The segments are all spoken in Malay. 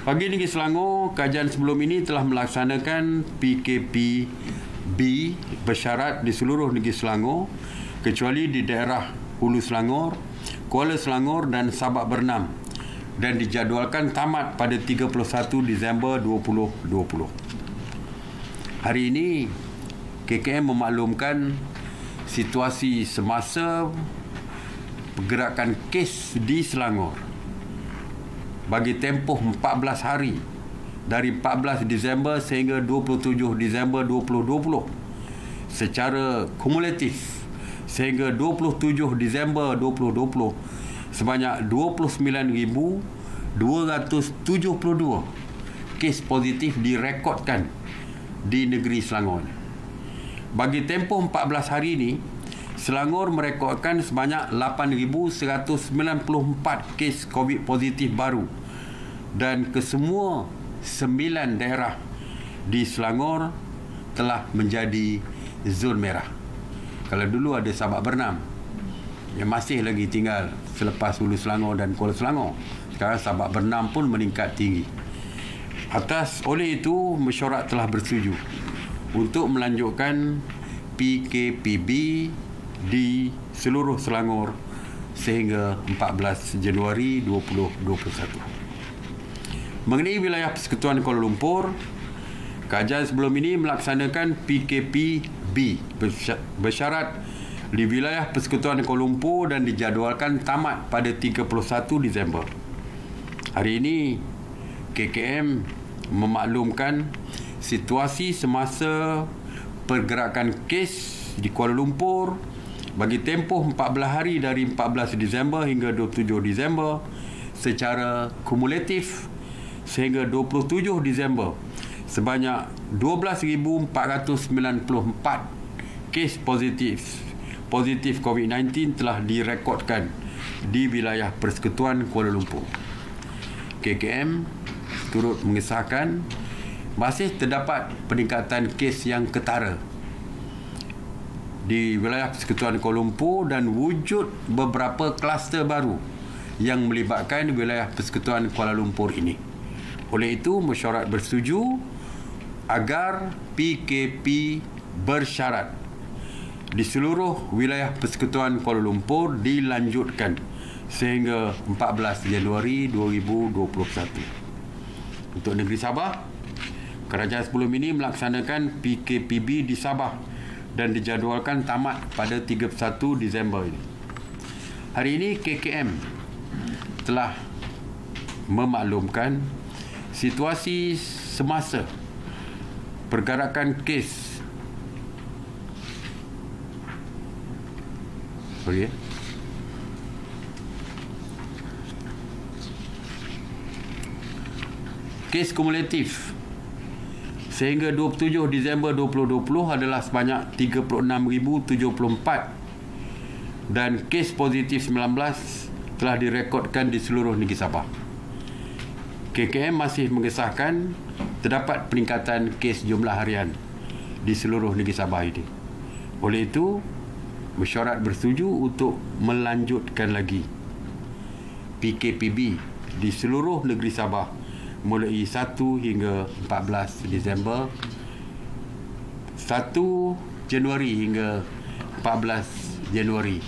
Bagi Negeri Selangor, kajian sebelum ini telah melaksanakan PKPB bersyarat di seluruh Negeri Selangor kecuali di daerah Hulu Selangor, Kuala Selangor dan Sabak Bernam dan dijadualkan tamat pada 31 Disember 2020. Hari ini, KKM memaklumkan situasi semasa pergerakan kes di Selangor bagi tempoh 14 hari dari 14 Disember sehingga 27 Disember 2020 secara kumulatif sehingga 27 Disember 2020 sebanyak 29,272 kes positif direkodkan di negeri Selangor. Bagi tempoh 14 hari ini, Selangor merekodkan sebanyak 8,194 kes COVID positif baru dan kesemua 9 daerah di Selangor telah menjadi zon merah. Kalau dulu ada Sabak Bernam yang masih lagi tinggal selepas Hulu Selangor dan Kuala Selangor, sekarang Sabak Bernam pun meningkat tinggi. Oleh itu, mesyuarat telah bersetuju untuk melanjutkan PKPB di seluruh Selangor sehingga 14 Januari 2021. Mengenai wilayah Persekutuan Kuala Lumpur, kajian sebelum ini melaksanakan PKPB bersyarat di wilayah Persekutuan Kuala Lumpur dan dijadualkan tamat pada 31 Disember. Hari ini, KKM memaklumkan situasi semasa pergerakan kes di Kuala Lumpur bagi tempoh 14 hari dari 14 Disember hingga 27 Disember secara kumulatif sehingga 27 Disember sebanyak 12,494 kes positif COVID-19 telah direkodkan di wilayah Persekutuan Kuala Lumpur. KKM turut mengesahkan masih terdapat peningkatan kes yang ketara di wilayah Persekutuan Kuala Lumpur dan wujud beberapa kluster baru yang melibatkan wilayah Persekutuan Kuala Lumpur ini. Oleh itu, mesyuarat bersetuju agar PKP bersyarat di seluruh wilayah Persekutuan Kuala Lumpur dilanjutkan sehingga 14 Januari 2021. Untuk negeri Sabah, kerajaan sebelum ini melaksanakan PKPB di Sabah dan dijadualkan tamat pada 31 Disember ini. Hari ini KKM telah memaklumkan situasi semasa pergerakan kes kes kumulatif sehingga 27 Disember 2020 adalah sebanyak 36,074 dan kes positif 19 telah direkodkan di seluruh negeri Sabah. KKM masih mengesahkan terdapat peningkatan kes jumlah harian di seluruh negeri Sabah ini. Oleh itu, mesyuarat bersetuju untuk melanjutkan lagi PKPB di seluruh negeri Sabah mulai 1 hingga 14 Disember, 1 Januari hingga 14 Januari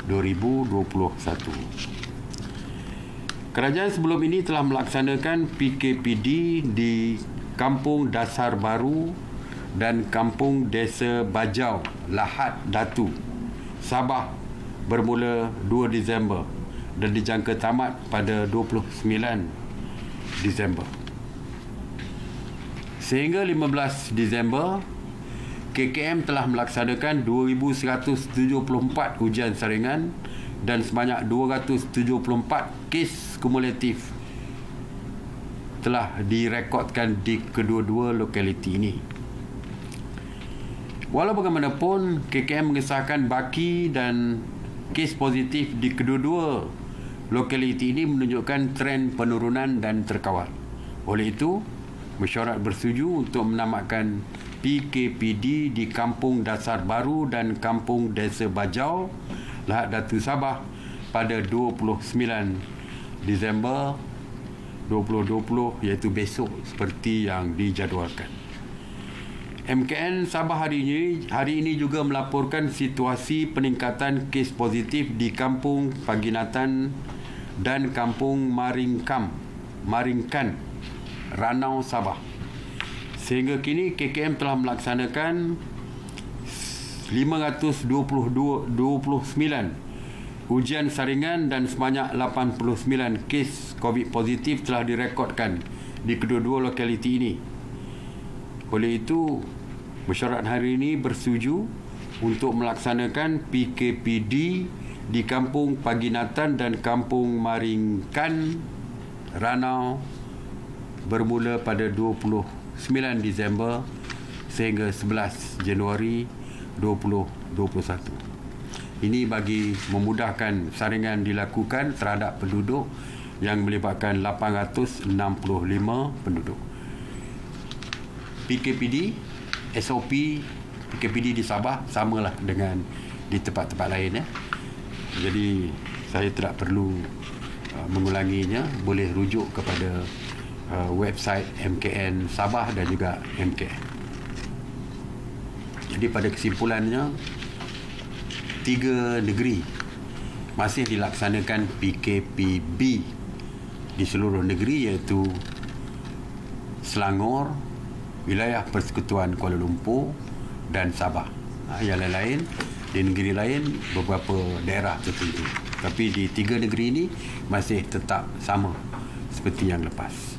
2021. Kerajaan sebelum ini telah melaksanakan PKPD di Kampung Dasar Baru dan Kampung Desa Bajau, Lahad Datu, Sabah bermula 2 Disember dan dijangka tamat pada 29 Disember. Sehingga 15 Disember, KKM telah melaksanakan 2,174 ujian saringan dan sebanyak 274 kes kumulatif telah direkodkan di kedua-dua lokaliti ini. Walau bagaimanapun, KKM mengesahkan baki dan kes positif di kedua-dua lokaliti ini menunjukkan tren penurunan dan terkawal. Oleh itu, mesyuarat bersetuju untuk menamakan PKPD di Kampung Dasar Baru dan Kampung Desa Bajau, Lahad Datu, Sabah pada 29 Disember 2020 iaitu besok seperti yang dijadualkan. MKN Sabah hari ini juga melaporkan situasi peningkatan kes positif di Kampung Paginatan dan Kampung Maringkan, Ranau, Sabah. Sehingga kini KKM telah melaksanakan 529 ujian saringan dan sebanyak 89 kes COVID positif telah direkodkan di kedua-dua lokaliti ini. Oleh itu, mesyuarat hari ini bersetuju untuk melaksanakan PKPD di Kampung Paginatan dan Kampung Maringkan, Ranau bermula pada 29 Disember sehingga 11 Januari 2021. Ini bagi memudahkan saringan dilakukan terhadap penduduk yang melibatkan 865 penduduk. PKPD, SOP PKPD di Sabah samalah dengan di tempat-tempat lain. Jadi saya tidak perlu mengulanginya, boleh rujuk kepada website MKN Sabah dan juga MKN. Jadi pada kesimpulannya, 3 negeri masih dilaksanakan PKPB di seluruh negeri, iaitu Selangor, wilayah Persekutuan Kuala Lumpur dan Sabah. Yang lain-lain di negeri lain beberapa daerah tertentu. Tapi di 3 negeri ini masih tetap sama seperti yang lepas.